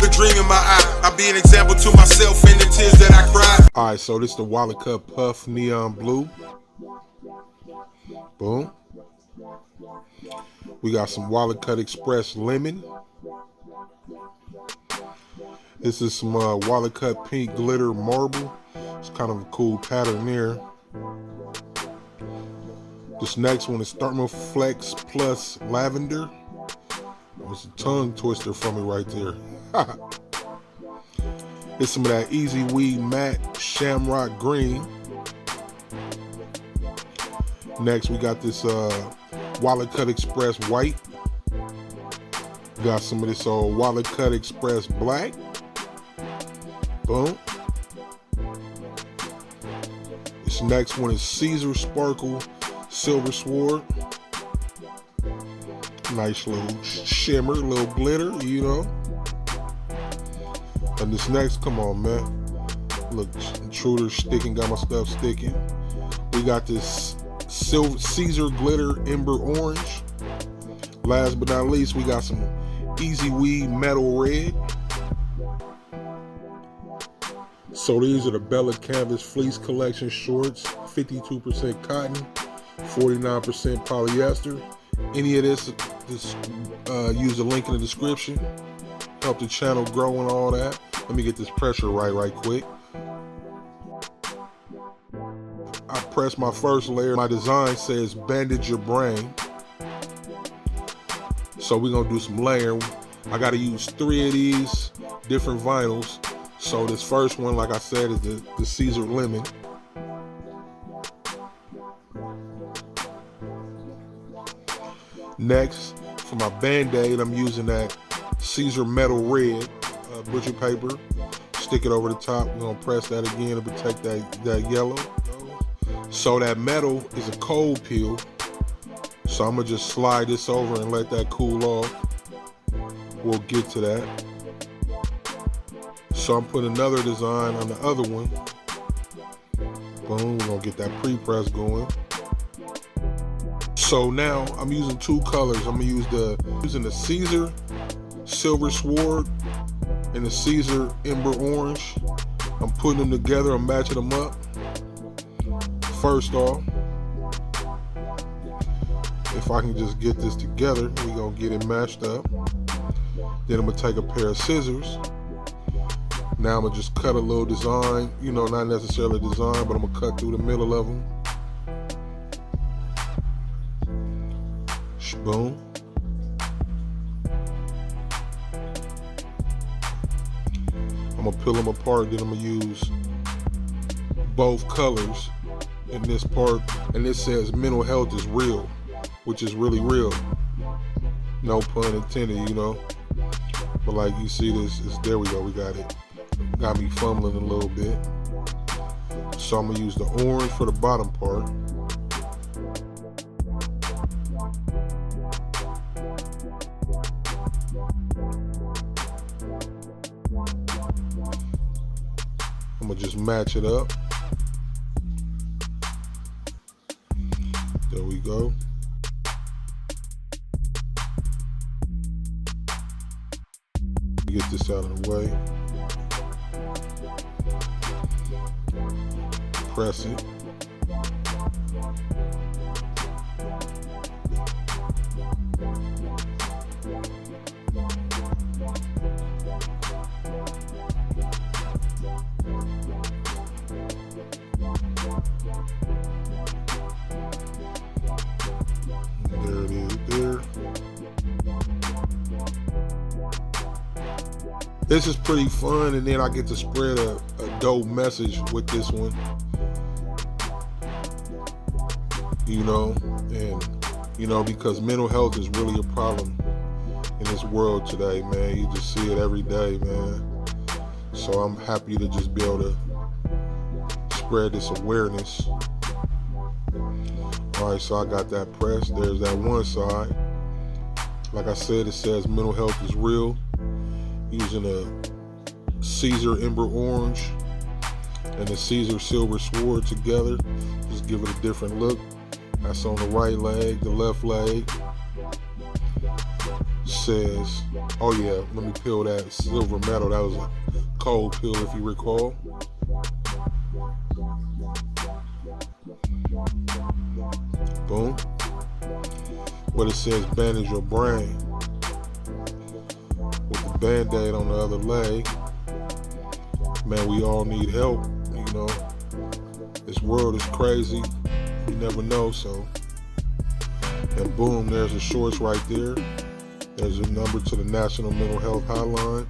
the dream in my eye. I'll be an example to myself in the tears that I cry. Alright, so this is the Wallet Cut Puff Neon Blue. Boom. We got some Wallet Cut Express Lemon. This is some Wallet Cut Pink Glitter Marble. It's kind of a cool pattern there. This next one is Thermoflex Plus Lavender. It's a tongue twister for me right there. It's some of that Easy Weed Matte Shamrock Green. Next, we got this Wallet Cut Express White. We got some of this Wallet Cut Express Black. Boom. This next one is Siser Sparkle Silver Sword. Nice little shimmer, little glitter, you know. And this next, come on, man. Look, intruder sticking, got my stuff sticking. We got this Silver Siser Glitter Ember Orange. Last but not least, we got some Easy Weed Metal Red. So these are the Bella Canvas Fleece Collection shorts, 52% cotton, 49% polyester. Any of this, just use the link in the description. Help the channel grow and all that. Let me get this pressure right quick. I pressed my first layer. My design says bandage your brain. So we're gonna do some layering. I gotta use 3 of these different vinyls. So this first one, like I said, is the Siser Lemon. Next, for my Band-Aid, I'm using that Siser Metal Red butcher paper. Stick it over the top. We're gonna press that again to protect that yellow. So that metal is a cold peel. So I'm gonna just slide this over and let that cool off. We'll get to that. So I'm putting another design on the other one. Boom, we're gonna get that pre-press going. So now I'm using 2 colors. I'm using the Siser Silver Sword and the Siser Ember Orange. I'm putting them together, I'm matching them up. First off, if I can just get this together, we're gonna get it matched up. Then I'm gonna take a pair of scissors. Now I'm gonna just cut a little design, you know, not necessarily a design, but I'm gonna cut through the middle of them. Boom. I'm gonna peel them apart, then I'm gonna use both colors in this part. And this says mental health is real, which is really real. No pun intended, you know. But like you see this, there we go, we got it. Got me fumbling a little bit. So I'm gonna use the orange for the bottom part. I'm gonna just match it up. There we go. Get this out of the way. Press it. There it is there. This is pretty fun, and then I get to spread a dope message with this one. You know, and you know, because mental health is really a problem in this world today, man. You just see it every day, man. So I'm happy to just be able to spread this awareness. All right, so I got that pressed. There's that one side. Like I said, it says mental health is real. Using a Siser Ember Orange and a Siser Silver Sword together. Just give it a different look. That's on the right leg, the left leg. says, oh yeah, let me peel that silver metal. That was a cold peel, if you recall. Boom. But it says bandage your brain. With the band-aid on the other leg. Man, we all need help, you know. This world is crazy. You never know, so. And boom, there's the shorts right there. There's a number to the National Mental Health Hotline.